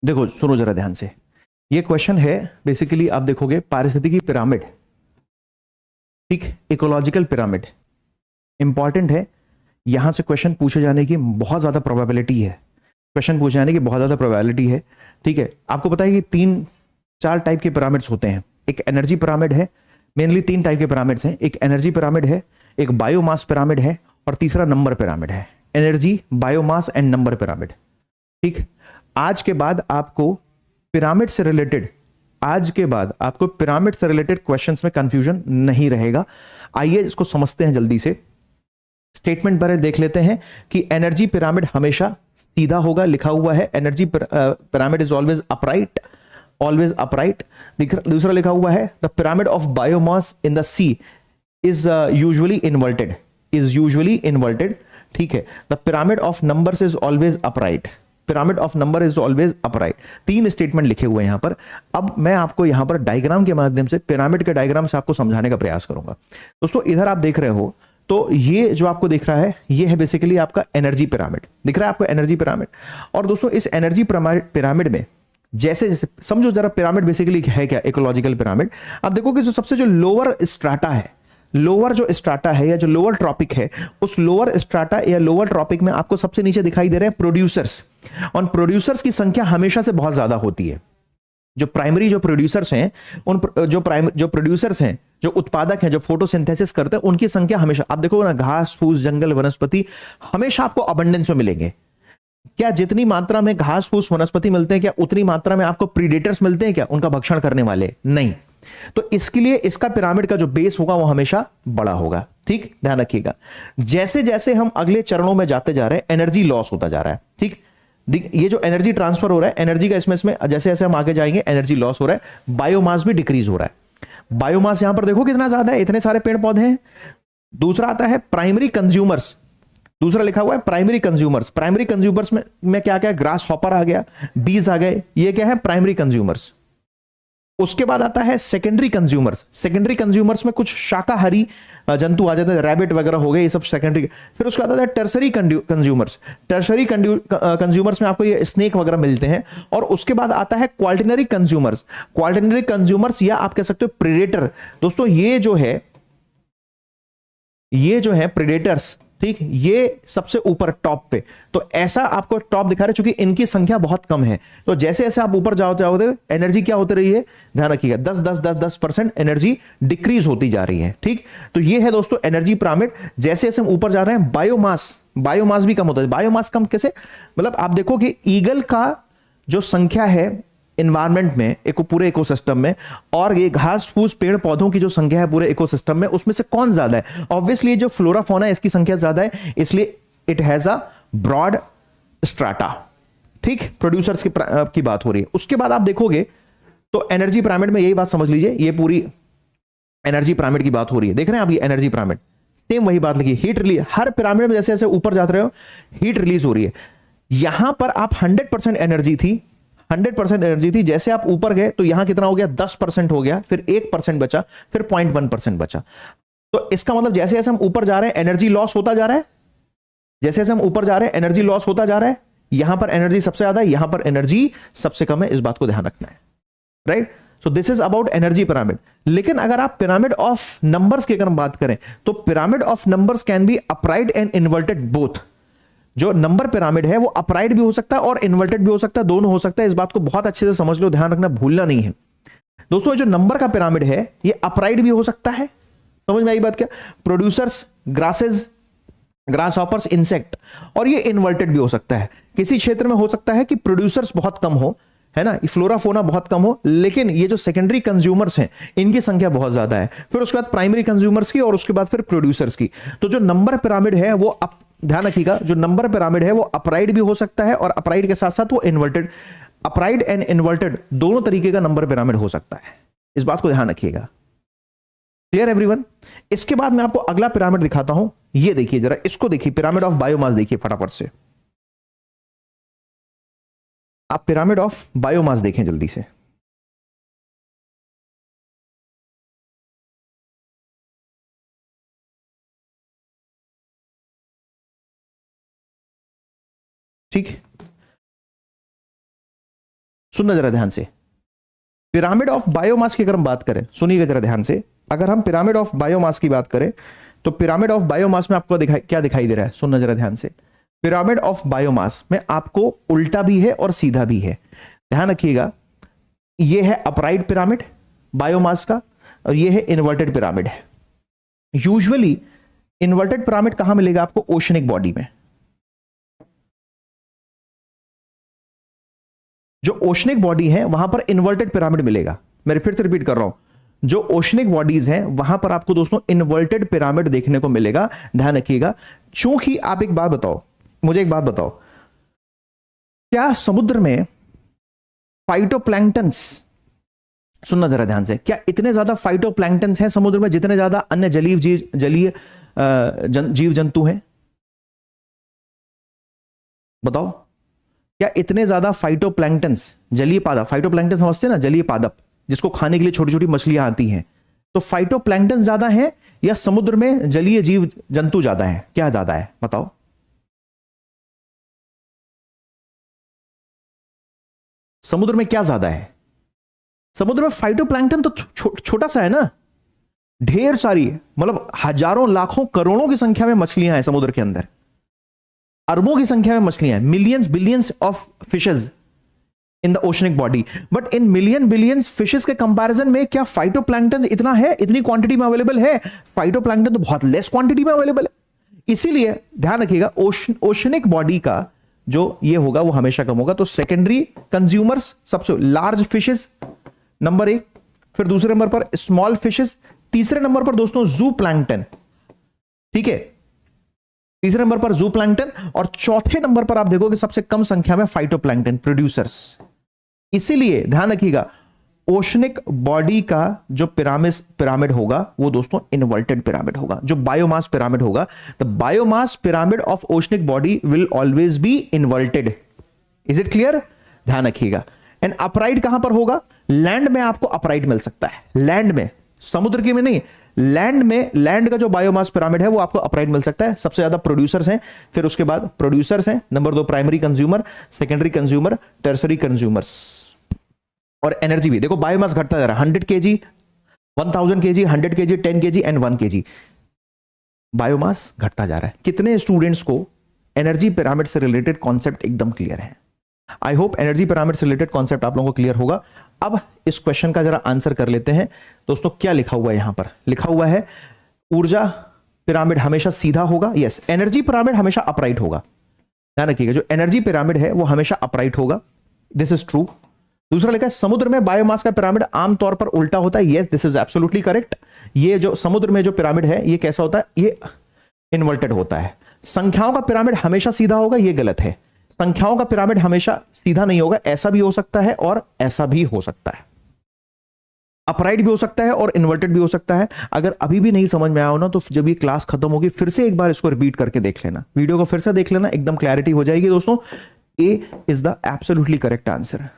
देखो सुनो जरा ध्यान से। ये क्वेश्चन है बेसिकली, आप देखोगे पारिस्थितिकी पिरामिड, ठीक, इकोलॉजिकल पिरामिड इंपॉर्टेंट है। यहां से क्वेश्चन पूछे जाने की बहुत ज्यादा प्रोबेबिलिटी है, क्वेश्चन पूछे जाने की बहुत ज्यादा प्रोबेबिलिटी है। ठीक है, आपको पता है कि तीन चार टाइप के पिरामिड्स होते हैं। एक एनर्जी पिरामिड है, मेनली तीन टाइप के पिरामिड्स हैं। एक एनर्जी पिरामिड है, एक बायोमास पिरामिड है, और तीसरा नंबर पिरामिड है। Energy, biomass and number pyramid. ठीक, आज के बाद आपको पिरामिड से रिलेटेड, आज के बाद आपको पिरामिड से रिलेटेड क्वेश्चंस में कंफ्यूजन नहीं रहेगा। आइए इसको समझते हैं जल्दी से। स्टेटमेंट पर देख लेते हैं कि एनर्जी पिरामिड हमेशा सीधा होगा, लिखा हुआ है energy pyramid is always upright, always upright. दूसरा लिखा हुआ है the pyramid of biomass in the sea is usually inverted, is usually inverted. ठीक है, the pyramid of numbers is always upright, pyramid of number is always upright. तीन statement लिखे हुए हैं यहां पर। अब मैं आपको यहां पर डायग्राम के माध्यम से, पिरामिड के डायग्राम से आपको समझाने का प्रयास करूंगा। दोस्तों इधर आप देख रहे हो, तो ये जो आपको दिख रहा है ये है बेसिकली आपका एनर्जी पिरामिड, दिख रहा है आपको एनर्जी पिरामिड। और दोस्तों इस एनर्जी पिरामिड में जैसे जैसे समझो जरा, पिरामिड बेसिकली है क्या, इकोलॉजिकल पिरामिड। आप देखो कि जो सबसे जो लोअर स्ट्राटा है, लोअर जो स्ट्राटा है या जो लोअर ट्रॉपिक है, उस लोअर स्ट्राटा या लोअर ट्रॉपिक में आपको सबसे नीचे दिखाई दे रहे हैं प्रोड्यूसर्स। और प्रोड्यूसर्स की संख्या हमेशा से बहुत ज्यादा होती है। जो प्राइमरी जो प्रोड्यूसर्स हैं, उन जो प्रोड्यूसर्स हैं, जो उत्पादक हैं, जो फोटोसिंथेसिस करते हैं, उनकी संख्या हमेशा, आप देखो ना, घास फूस जंगल वनस्पति हमेशा आपको अबंडेंस में मिलेंगे। क्या जितनी मात्रा में घास फूस वनस्पति मिलते हैं, क्या उतनी मात्रा में आपको प्रीडेटर्स मिलते हैं क्या, उनका भक्षण करने वाले? नहीं। तो इसके लिए इसका पिरामिड का जो बेस होगा वो हमेशा बड़ा होगा। ठीक, ध्यान रखिएगा। जैसे जैसे हम अगले चरणों में जाते जा रहे हैं, एनर्जी लॉस होता जा रहा है। ठीक, ये जो एनर्जी ट्रांसफर हो रहा है एनर्जी का, इसमें जैसे जैसे हम आगे जाएंगे एनर्जी लॉस हो रहा है, बायोमास भी डिक्रीज हो रहा है। बायोमास यहां पर देखो कितना ज्यादा है, इतने सारे पेड़ पौधे हैं। दूसरा आता है प्राइमरी कंज्यूमर्स, दूसरा लिखा हुआ है प्राइमरी कंज्यूमर्स। प्राइमरी कंज्यूमर्स में क्या क्या है, ग्रास हॉपर आ गया, बीज आ गए, ये क्या है प्राइमरी कंज्यूमर्स। उसके बाद आता है सेकेंडरी कंज्यूमर्स। सेकेंडरी कंज्यूमर्स में कुछ शाकाहारी जंतु आ जाते हैं, रैबिट वगैरह हो गए, ये सब सेकेंडरी। फिर उसके बाद आता है टर्सरी कंज्यूमर्स। टर्सरी कंज्यूमर्स में आपको ये स्नेक वगैरह मिलते हैं। और उसके बाद आता है क्वाल्टनरी कंज्यूमर्स। क्वाल्टनरी कंज्यूमर्स या आप कह सकते हो प्रेडेटर। दोस्तों ये जो है प्रेडेटर्स, ठीक, ये सबसे ऊपर टॉप पे। तो ऐसा आपको टॉप दिखा रहे हैं, चूंकि इनकी संख्या बहुत कम है। तो जैसे जैसे आप ऊपर जाओगे एनर्जी क्या होती रही है, ध्यान रखिएगा, 10% एनर्जी डिक्रीज होती जा रही है। ठीक, तो ये है दोस्तों एनर्जी पिरामिड। जैसे जैसे हम ऊपर जा रहे हैं बायोमास भी कम होता है। बायोमास कम कैसे, मतलब आप देखो कि ईगल का जो संख्या है इन्वायरमेंट में, एक पूरे इकोसिस्टम में, और ये घास फूस पेड़ पौधों की जो संख्या है पूरे इकोसिस्टम में, उसमें से कौन ज्यादा है? ऑब्वियसली जो फ्लोरा फौना है इसकी संख्या ज्यादा है, इसलिए it has a broad strata. ठीक, प्रोड्यूसर्स की बात हो रही है। उसके बाद आप देखोगे तो एनर्जी पिरामिड में यही बात समझ लीजिए, ये पूरी एनर्जी पिरामिड की बात हो रही है। देख रहे हैं आप ये एनर्जी पिरामिड, सेम वही बात लिखी, हीट रिलीज। हर पिरामिड में जैसे जैसे ऊपर जाते रहे हो हीट रिलीज हो रही है। यहां पर आप 100% एनर्जी थी, 100% एनर्जी थी। जैसे आप ऊपर गए तो यहां कितना हो गया, 10% हो गया, फिर 1% बचा, फिर 0.1% बचा। तो इसका मतलब जैसे जैसे हम ऊपर जा रहे हैं एनर्जी लॉस होता जा रहा है, जैसे जैसे हम ऊपर जा रहे हैं एनर्जी लॉस होता जा रहा है। यहां पर एनर्जी सबसे ज्यादा है, यहां पर एनर्जी सबसे कम है, इस बात को ध्यान रखना है। Right, so this is about energy pyramid. लेकिन अगर आप पिरामिड ऑफ नंबर्स की अगर हम बात करें, तो pyramid of numbers can be upright and inverted both. जो नंबर पिरामिड है वो अपराइट भी हो सकता है और इन्वर्टेड भी हो सकता है, दोनों हो सकता है। इस बात को बहुत अच्छे से समझ लो, ध्यान रखना, भूलना नहीं है। दोस्तों जो नंबर का पिरामिड है ये अपराइट भी हो सकता है, समझ में आई बात क्या? Producers, grasses, grass hoppers, insect. और ये इन्वर्टेड भी हो सकता है। किसी क्षेत्र में हो सकता है कि प्रोड्यूसर्स बहुत कम हो, है ना, फ्लोरा फोना बहुत कम हो, लेकिन ये जो सेकेंडरी कंज्यूमर्स हैं इनकी संख्या बहुत ज्यादा है। फिर उसके बाद प्राइमरी कंज्यूमर्स की, और उसके बाद फिर प्रोड्यूसर्स की। तो जो नंबर पिरामिड है वो ध्यान रखिएगा, जो नंबर पिरामिड है वो अपराइट भी हो सकता है, और अपराइट के साथ साथ वो इन्वर्टेड, अपराइट एंड इन्वर्टेड दोनों तरीके का नंबर पिरामिड हो सकता है। इस बात को ध्यान रखिएगा। Clear everyone? इसके बाद मैं आपको अगला पिरामिड दिखाता हूं। ये देखिए जरा, इसको देखिए, पिरामिड ऑफ बायोमास देखिए फटाफट से। आप पिरामिड ऑफ बायोमास देखें जल्दी से। ठीक, सुनना जरा ध्यान से, पिरामिड ऑफ बायोमास की अगर हम बात करें, सुनिएगा जरा ध्यान से, अगर हम पिरामिड ऑफ बायोमास की बात करें तो पिरामिड ऑफ बायोमास में आपको क्या दिखाई दे रहा है, सुनना जरा ध्यान से। पिरामिड ऑफ बायोमास में आपको उल्टा भी है और सीधा भी है, ध्यान रखिएगा। यह है अपराइट पिरामिड बायोमास का और यह है इन्वर्टेड पिरामिड है। यूजुअली इन्वर्टेड पिरामिड कहां मिलेगा आपको, ओशनिक बॉडी में। जो ओशनिक बॉडी है वहां पर इन्वर्टेड पिरामिड मिलेगा। मैं फिर से रिपीट कर रहा हूं, जो ओशनिक बॉडीज हैं वहां पर आपको दोस्तों इन्वर्टेड पिरामिड देखने को मिलेगा, ध्यान रखिएगा। चूंकि आप एक बात बताओ, मुझे एक बात बताओ, क्या समुद्र में फाइटोप्लैंक्टन्स, सुनना जरा ध्यान से, क्या इतने ज्यादा फाइटोप्लैंक्टन्स हैं समुद्र में जितने ज्यादा अन्य जलीय जीव जंतु हैं? बताओ, क्या इतने ज्यादा फाइटोप्लैंक्टन्स, जलीय पादप, फाइटोप्लैंक्टन समझते हैं ना, जलीय पादप जिसको खाने के लिए छोटी छोटी मछलियां आती हैं, तो फाइटोप्लैंक्टन ज्यादा है या समुद्र में जलीय जीव जंतु ज्यादा है? क्या ज्यादा है बताओ? समुद्र में क्या ज्यादा है? समुद्र में फाइटोप्लैंक्टन तो छोटा सा है ना, ढेर सारी, मतलब हजारों लाखों करोड़ों की संख्या में मछलियां हैं समुद्र के अंदर, अरबों की संख्या में मछलियां हैं, millions billions of fishes in the oceanic body. But in million billions fishes के कंपैरिजन में क्या फाइटोप्लैंक्टन इतना है, इतनी क्वांटिटी में अवेलेबल है? फाइटोप्लैंक्टन तो बहुत लेस क्वांटिटी में अवेलेबल है। इसीलिए ध्यान रखिएगा, ओशनिक बॉडी का जो ये होगा वो हमेशा कम होगा। तो सेकेंडरी कंज्यूमर्स, सबसे लार्ज फिशेस नंबर 1, फिर दूसरे नंबर पर स्मॉल फिशेस, तीसरे नंबर पर दोस्तों जू प्लैंक्टन, ठीक है, तीसरे नंबर पर जू प्लैंक्टन, और चौथे नंबर पर आप देखोगे सबसे कम संख्या में फाइटोप्लैंक्टन प्रोड्यूसर्स। इसीलिए ध्यान रखिएगा, ओशनिक बॉडी का जो पिरामिड होगा वो दोस्तों इन्वर्टेड पिरामिड होगा। जो बायोमास पिरामिड होगा, the biomass pyramid of oceanic body will always be inverted. Is it clear? ध्यान रखिएगा। एंड अपराइट कहां पर होगा? लैंड में आपको अपराइट मिल सकता है, लैंड में, समुद्र के में नहीं, लैंड में, लैंड का जो बायोमास पिरामिड है वो आपको अपराइट मिल सकता है। सबसे ज्यादा प्रोड्यूसर्स हैं, फिर उसके बाद प्रोड्यूसर्स हैं, number 2 primary consumer, secondary consumer, tertiary consumers. और एनर्जी भी देखो, बायोमास घटता जा रहा है, 100 kg, 1000 kg, 100 kg, 10 kg and 1 kg, biomass घटता जा रहा है। कितने स्टूडेंट्स को एनर्जी पिरामिड से रिलेटेड कॉन्सेप्ट एकदम क्लियर है? आई होप एनर्जी पिरामिड से रिलेटेड कॉन्सेप्ट आप लोगों को क्लियर होगा। अब इस क्वेश्चन का जरा आंसर कर लेते हैं दोस्तों। क्या लिखा हुआ है यहां पर? लिखा हुआ है ऊर्जा पिरामिड हमेशा सीधा होगा, यस। एनर्जी पिरामिड हमेशा अपराइट होगा, ध्यान रखिएगा, जो एनर्जी पिरामिड है वो हमेशा अपराइट होगा, दिस इज ट्रू। दूसरा लिखा है समुद्र में बायोमास का पिरामिड आमतौर पर उल्टा होता है, yes this is absolutely correct. ये जो समुद्र में जो पिरामिड है ये कैसा होता है? ये इन्वर्टेड होता है। संख्याओं का पिरामिड हमेशा सीधा होगा, ये गलत है। संख्याओं का पिरामिड हमेशा सीधा नहीं होगा, ऐसा भी हो सकता है और ऐसा भी हो सकता है, अपराइट भी हो सकता है और इन्वर्टेड भी हो सकता है। अगर अभी भी नहीं समझ में आया हो ना, तो जब ये क्लास खत्म होगी फिर से एक बार इसको रिपीट करके देख लेना, वीडियो को फिर से देख लेना, एकदम क्लैरिटी हो जाएगी दोस्तों। A is the absolutely correct answer.